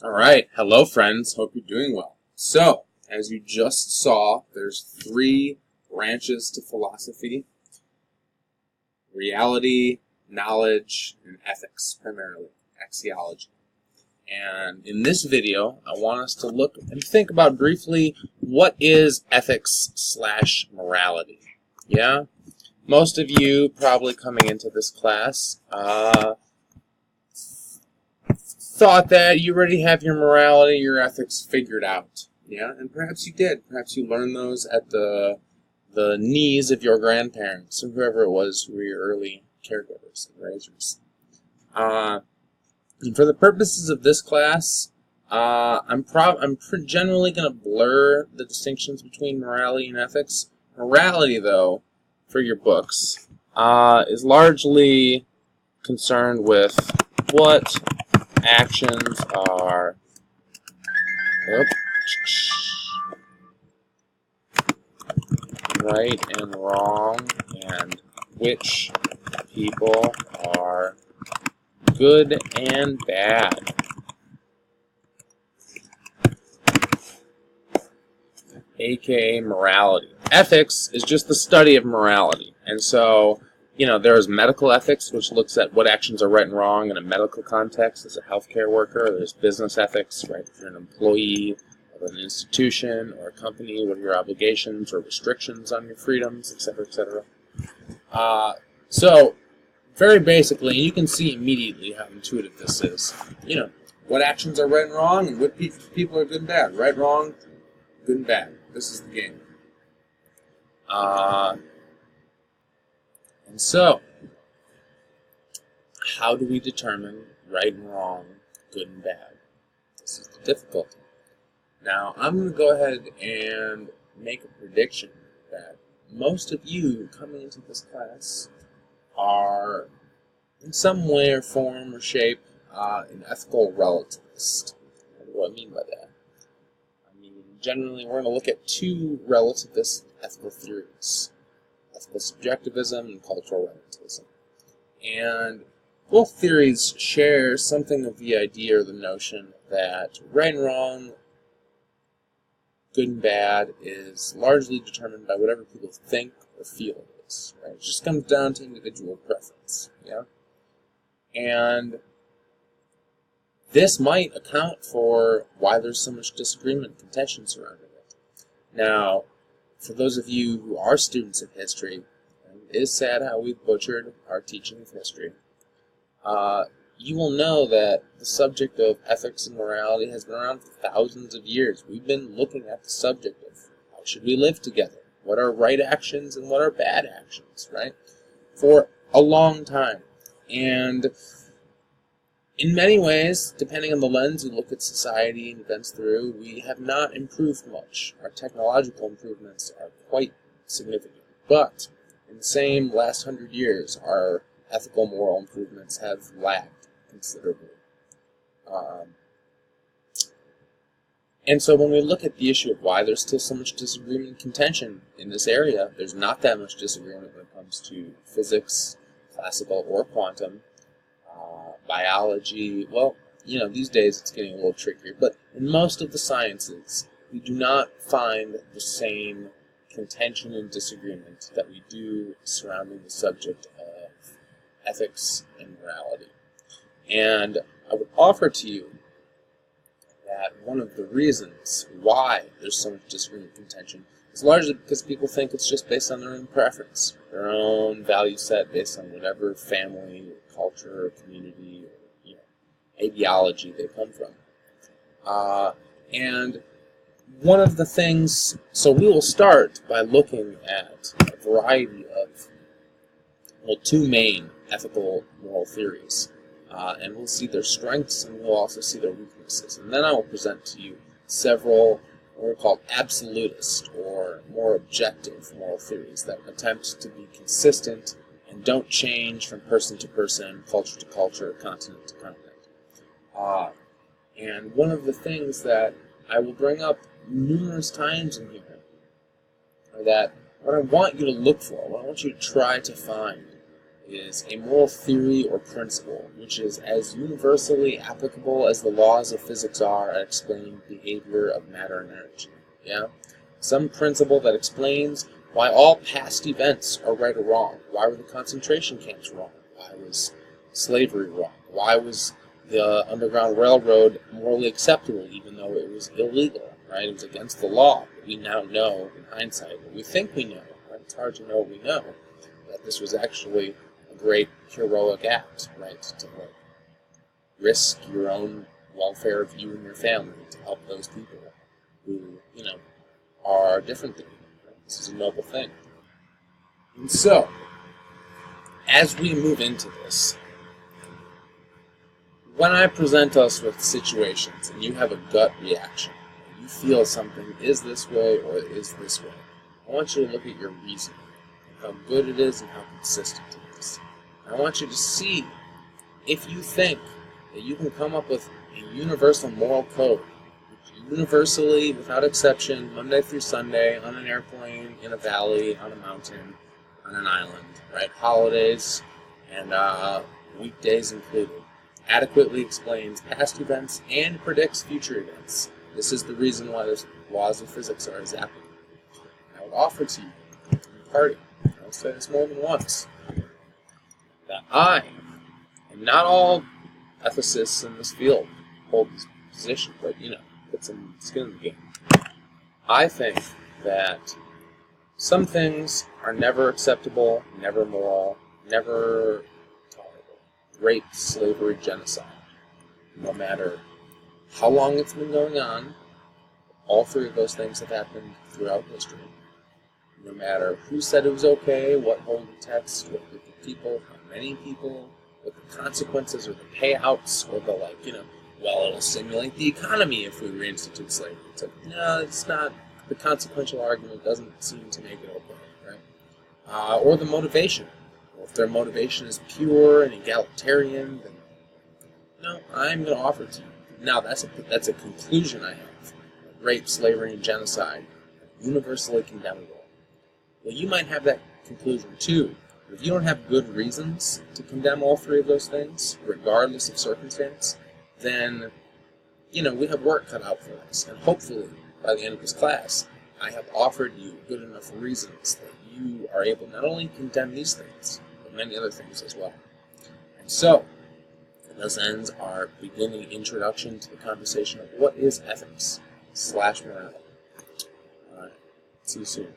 All right, hello friends, hope you're doing well. So, as you just saw, there's three branches to philosophy: reality, knowledge, and ethics, primarily, axiology. And in this video, I want us to look and think about briefly what is ethics slash morality. Yeah? Most of you probably coming into this class thought that you already have your morality, your ethics figured out. Yeah, and perhaps you did. Perhaps you learned those at the knees of your grandparents, or whoever it was who were your early caregivers and raisers. And for the purposes of this class, I'm generally going to blur the distinctions between morality and ethics. Morality, though, for your books, is largely concerned with what actions are right and wrong, and which people are good and bad. AKA morality. Ethics is just the study of morality. And so, there is medical ethics, which looks at what actions are right and wrong in a medical context as a healthcare worker. There's business ethics, right? If you're an employee of an institution or a company, what are your obligations or restrictions on your freedoms, etc., etc. So, very basically, you can see immediately how intuitive this is. What actions are right and wrong, and what people are good and bad. Right, wrong, good and bad. This is the game. And so, how do we determine right and wrong, good and bad? This is the difficulty. Now, I'm going to go ahead and make a prediction that most of you coming into this class are, in some way or form or shape, an ethical relativist. What do I mean by that? Generally, we're going to look at two relativist ethical theories: ethical subjectivism and cultural relativism. And both theories share something of the idea or the notion that right and wrong, good and bad, is largely determined by whatever people think or feel it is. Right? It just comes down to individual preference. Yeah? And this might account for why there's so much disagreement and contention surrounding it. Now, for those of you who are students of history, it is sad how we've butchered our teaching of history. You will know that the subject of ethics and morality has been around for thousands of years. We've been looking at the subject of how should we live together, what are right actions and what are bad actions, right? For a long time. And in many ways, depending on the lens you look at society and events through, we have not improved much. Our technological improvements are quite significant. But in the same last 100 years, our ethical moral improvements have lagged considerably. And so when we look at the issue of why there's still so much disagreement and contention in this area, there's not that much disagreement when it comes to physics, classical or quantum, biology. Well, these days it's getting a little trickier, but in most of the sciences, we do not find the same contention and disagreement that we do surrounding the subject of ethics and morality. And I would offer to you that one of the reasons why there's so much disagreement and contention is largely because people think it's just based on their own preference, their own value set based on whatever family, or culture, or community, or ideology they come from. And one of the things, so we will start by looking at a variety of, two main ethical moral theories. And we'll see their strengths, and we'll also see their weaknesses. And then I will present to you several what are called absolutist or more objective moral theories that attempt to be consistent and don't change from person to person, culture to culture, continent to continent. And one of the things that I will bring up numerous times in here are that what I want you to look for, what I want you to try to find, is a moral theory or principle which is as universally applicable as the laws of physics are at explaining the behavior of matter and energy. Yeah? Some principle that explains why all past events are right or wrong. Why were the concentration camps wrong? Why was slavery wrong? Why was the Underground Railroad morally acceptable even though it was illegal? Right? It was against the law. But we now know, in hindsight, what we think we know. Right? It's hard to know what we know. That this was actually a great heroic act, right? To risk your own welfare of you and your family to help those people who, are different than you. Right? This is a noble thing. And so, as we move into this, when I present us with situations and you have a gut reaction, you feel something is this way or is this way, I want you to look at your reasoning, how good it is and how consistent it is. I want you to see if you think that you can come up with a universal moral code, universally, without exception, Monday through Sunday, on an airplane, in a valley, on a mountain, on an island, right? Holidays and weekdays included. Adequately explains past events and predicts future events. This is the reason why the laws of physics are as applicable. I would offer to you, in the party, I'll say this more than once, that I, and not all ethicists in this field hold this position, but put some skin in the game. I think that some things are never acceptable, never moral, never tolerable. Rape, slavery, genocide. No matter how long it's been going on, all three of those things have happened throughout history. No matter who said it was okay, what hold the text, what group of people, how many people, what the consequences or the payouts or the well, it'll stimulate the economy if we reinstitute slavery. It's like, no, it's not. The consequential argument doesn't seem to make it okay, right? Or the motivation. Well, if their motivation is pure and egalitarian, then no, I'm going to offer it to you. Now, that's a conclusion I have. Rape, slavery, and genocide, universally condemnable. Well, you might have that conclusion too. But if you don't have good reasons to condemn all three of those things, regardless of circumstance, then, we have work cut out for us. And hopefully, by the end of this class, I have offered you good enough reasons that you are able not only to condemn these things, but many other things as well. And so, this ends our beginning introduction to the conversation of what is ethics / morality. All right. See you soon.